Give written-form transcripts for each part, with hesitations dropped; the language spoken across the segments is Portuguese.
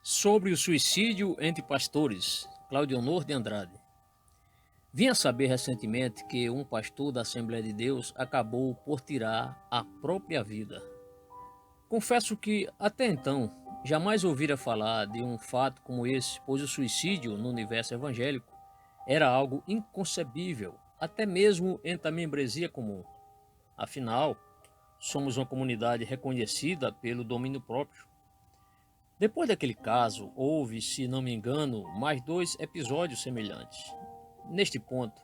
Sobre o suicídio entre pastores, Claudionor de Andrade. Vim a saber recentemente que um pastor da Assembleia de Deus acabou por tirar a própria vida. Confesso que, até então, jamais ouvira falar de um fato como esse, pois o suicídio no universo evangélico era algo inconcebível, até mesmo entre a membresia comum. Afinal, somos uma comunidade reconhecida pelo domínio próprio. Depois daquele caso, houve, se não me engano, mais dois episódios semelhantes. Neste ponto,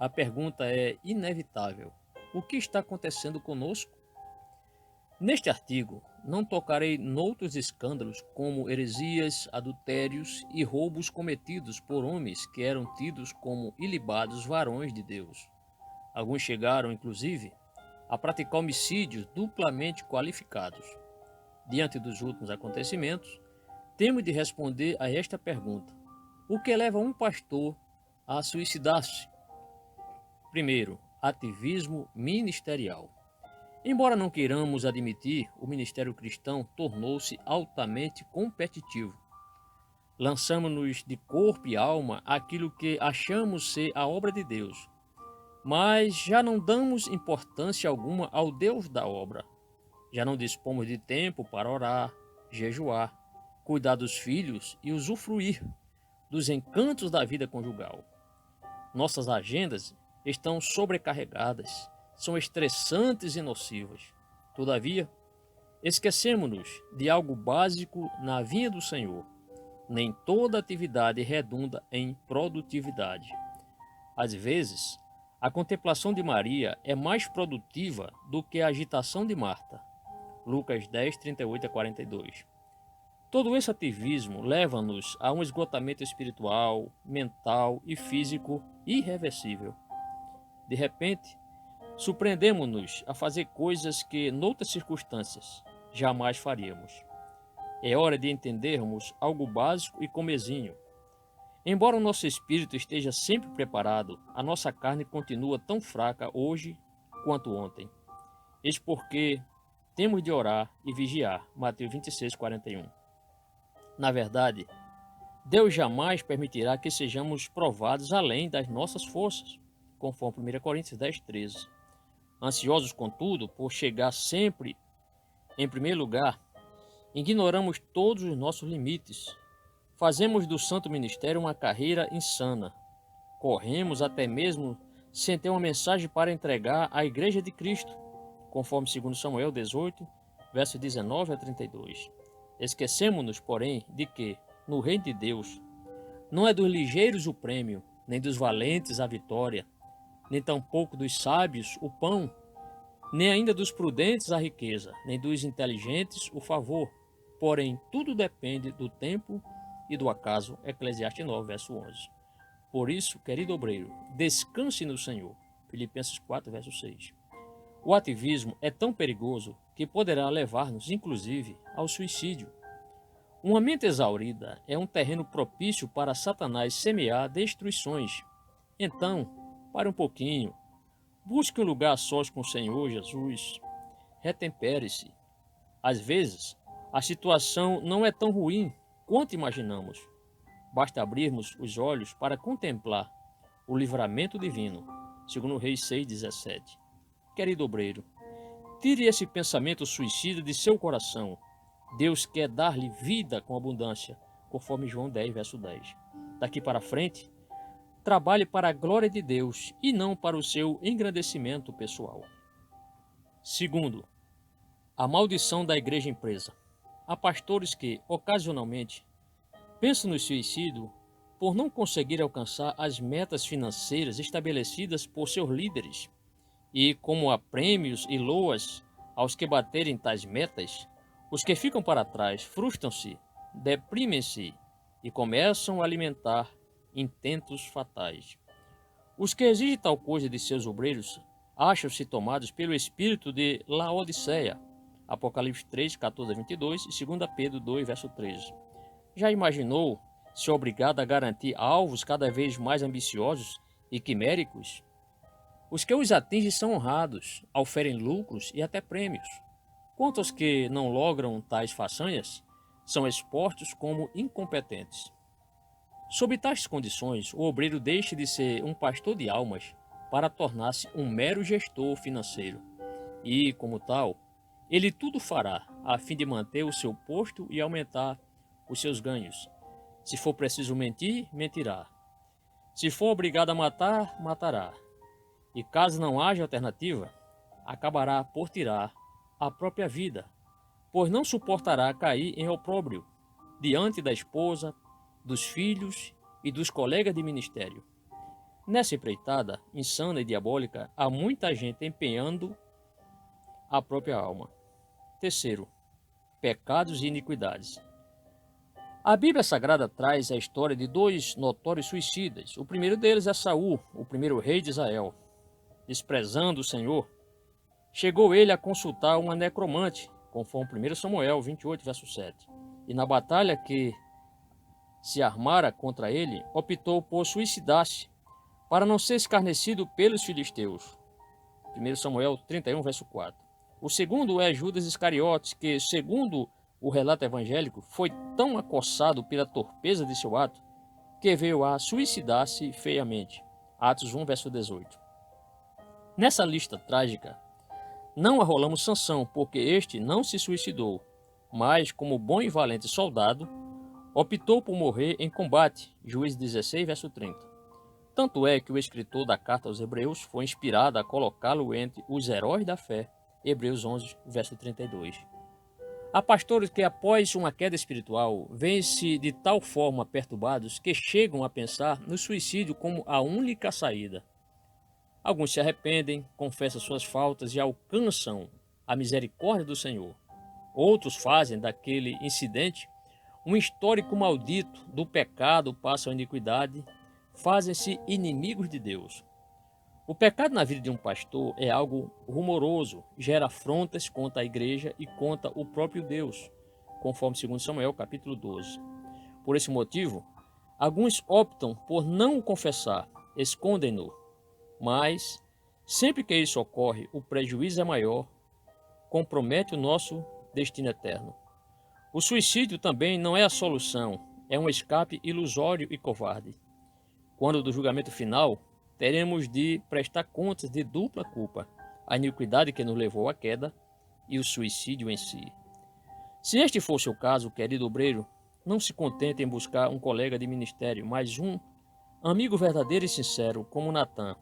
a pergunta é inevitável: o que está acontecendo conosco? Neste artigo, não tocarei noutros escândalos como heresias, adultérios e roubos cometidos por homens que eram tidos como ilibados varões de Deus. Alguns chegaram, inclusive, a praticar homicídios duplamente qualificados. Diante dos últimos acontecimentos, temos de responder a esta pergunta: o que leva um pastor a suicidar-se? Primeiro, ativismo ministerial. Embora não queiramos admitir, o ministério cristão tornou-se altamente competitivo. Lançamos-nos de corpo e alma àquilo que achamos ser a obra de Deus, mas já não damos importância alguma ao Deus da obra. Já não dispomos de tempo para orar, jejuar, cuidar dos filhos e usufruir dos encantos da vida conjugal. Nossas agendas estão sobrecarregadas, são estressantes e nocivas. Todavia, esquecemos-nos de algo básico na vinha do Senhor. Nem toda atividade redunda em produtividade. Às vezes, a contemplação de Maria é mais produtiva do que a agitação de Marta. Lucas 10, 38 a 42. Todo esse ativismo leva-nos a um esgotamento espiritual, mental e físico irreversível. De repente, surpreendemos-nos a fazer coisas que, noutras circunstâncias, jamais faríamos. É hora de entendermos algo básico e comezinho. Embora o nosso espírito esteja sempre preparado, a nossa carne continua tão fraca hoje quanto ontem. Eis porque temos de orar e vigiar. Mateus 26, 41. Na verdade, Deus jamais permitirá que sejamos provados além das nossas forças, conforme 1 Coríntios 10, 13. Ansiosos, contudo, por chegar sempre em primeiro lugar, ignoramos todos os nossos limites. Fazemos do santo ministério uma carreira insana. Corremos até mesmo sem ter uma mensagem para entregar à Igreja de Cristo, conforme 2 Samuel 18, versos 19 a 32. Esquecemos-nos, porém, de que, no reino de Deus, não é dos ligeiros o prêmio, nem dos valentes a vitória, nem tampouco dos sábios o pão, nem ainda dos prudentes a riqueza, nem dos inteligentes o favor. Porém, tudo depende do tempo e do acaso. Eclesiastes 9, verso 11. Por isso, querido obreiro, descanse no Senhor. Filipenses 4, verso 6. O ativismo é tão perigoso que poderá levar-nos, inclusive, ao suicídio. Uma mente exaurida é um terreno propício para Satanás semear destruições. Então, pare um pouquinho, busque um lugar a sós com o Senhor Jesus, retempere-se. Às vezes, a situação não é tão ruim quanto imaginamos. Basta abrirmos os olhos para contemplar o livramento divino, segundo Reis 6,17. Querido obreiro, tire esse pensamento suicida de seu coração. Deus quer dar-lhe vida com abundância, conforme João 10, verso 10. Daqui para frente, trabalhe para a glória de Deus e não para o seu engrandecimento pessoal. Segundo, a maldição da igreja empresa. Há pastores que, ocasionalmente, pensam no suicídio por não conseguir alcançar as metas financeiras estabelecidas por seus líderes. E, como há prêmios e loas aos que baterem tais metas, os que ficam para trás frustram-se, deprimem-se e começam a alimentar intentos fatais. Os que exigem tal coisa de seus obreiros acham-se tomados pelo espírito de Laodiceia, Apocalipse 3, 14 a 22 e 2 Pedro 2, verso 13. Já imaginou ser obrigado a garantir alvos cada vez mais ambiciosos e quiméricos? Os que os atingem são honrados, oferem lucros e até prêmios. Quanto aos que não logram tais façanhas, são expostos como incompetentes. Sob tais condições, o obreiro deixa de ser um pastor de almas para tornar-se um mero gestor financeiro. E, como tal, ele tudo fará a fim de manter o seu posto e aumentar os seus ganhos. Se for preciso mentir, mentirá. Se for obrigado a matar, matará. E caso não haja alternativa, acabará por tirar a própria vida, pois não suportará cair em opróbrio diante da esposa, dos filhos e dos colegas de ministério. Nessa empreitada insana e diabólica, há muita gente empenhando a própria alma. Terceiro, pecados e iniquidades. A Bíblia Sagrada traz a história de dois notórios suicidas. O primeiro deles é Saul, o primeiro rei de Israel. Desprezando o Senhor, chegou ele a consultar uma necromante, conforme 1 Samuel 28, verso 7. E na batalha que se armara contra ele, optou por suicidar-se, para não ser escarnecido pelos filisteus. 1 Samuel 31, verso 4. O segundo é Judas Iscariotes, que, segundo o relato evangélico, foi tão acossado pela torpeza de seu ato, que veio a suicidar-se feiamente. Atos 1, verso 18. Nessa lista trágica, não arrolamos Sansão, porque este não se suicidou, mas, como bom e valente soldado, optou por morrer em combate. Juízes 16, verso 30. Tanto é que o escritor da carta aos Hebreus foi inspirado a colocá-lo entre os heróis da fé. Hebreus 11, verso 32. Há pastores que, após uma queda espiritual, vêm-se de tal forma perturbados que chegam a pensar no suicídio como a única saída. Alguns se arrependem, confessam suas faltas e alcançam a misericórdia do Senhor. Outros fazem daquele incidente um histórico maldito do pecado, passam a iniquidade, fazem-se inimigos de Deus. O pecado na vida de um pastor é algo rumoroso, gera afrontas contra a igreja e contra o próprio Deus, conforme 2 Samuel capítulo 12. Por esse motivo, alguns optam por não o confessar, escondem-no. Mas, sempre que isso ocorre, o prejuízo é maior, compromete o nosso destino eterno. O suicídio também não é a solução, é um escape ilusório e covarde. Quando do julgamento final, teremos de prestar contas de dupla culpa, a iniquidade que nos levou à queda e o suicídio em si. Se este for o seu caso, querido obreiro, não se contente em buscar um colega de ministério, mas um amigo verdadeiro e sincero, como Natã.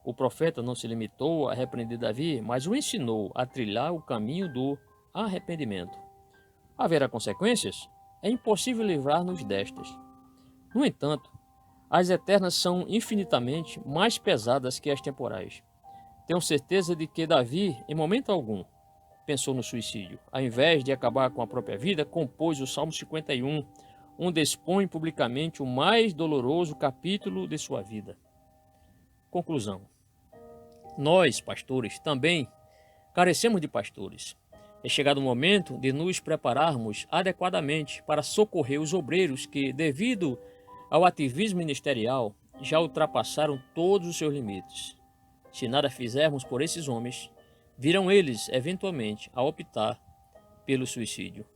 O profeta não se limitou a repreender Davi, mas o ensinou a trilhar o caminho do arrependimento. Haverá consequências? É impossível livrar-nos destas. No entanto, as eternas são infinitamente mais pesadas que as temporais. Tenho certeza de que Davi, em momento algum, pensou no suicídio. Ao invés de acabar com a própria vida, compôs o Salmo 51, onde expõe publicamente o mais doloroso capítulo de sua vida. Conclusão. Nós, pastores, também carecemos de pastores. É chegado o momento de nos prepararmos adequadamente para socorrer os obreiros que, devido ao ativismo ministerial, já ultrapassaram todos os seus limites. Se nada fizermos por esses homens, virão eles, eventualmente, a optar pelo suicídio.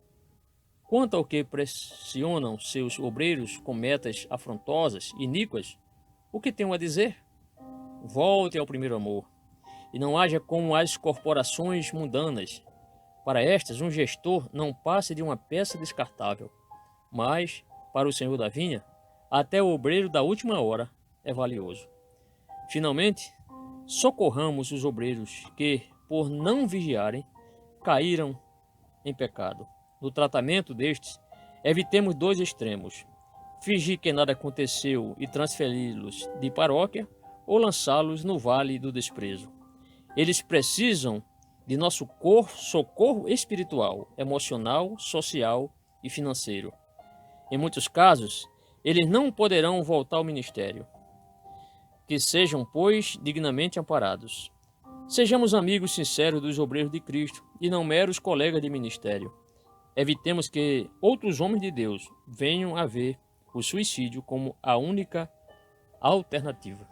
Quanto ao que pressionam seus obreiros com metas afrontosas, iníquas, o que tenho a dizer? Volte ao primeiro amor, e não haja como as corporações mundanas. Para estas, um gestor não passa de uma peça descartável, mas, para o Senhor da vinha, até o obreiro da última hora é valioso. Finalmente, socorramos os obreiros que, por não vigiarem, caíram em pecado. No tratamento destes, evitemos dois extremos: fingir que nada aconteceu e transferi-los de paróquia, ou lançá-los no vale do desprezo. Eles precisam de nosso socorro espiritual, emocional, social e financeiro. Em muitos casos, eles não poderão voltar ao ministério. Que sejam, pois, dignamente amparados. Sejamos amigos sinceros dos obreiros de Cristo e não meros colegas de ministério. Evitemos que outros homens de Deus venham a ver o suicídio como a única alternativa.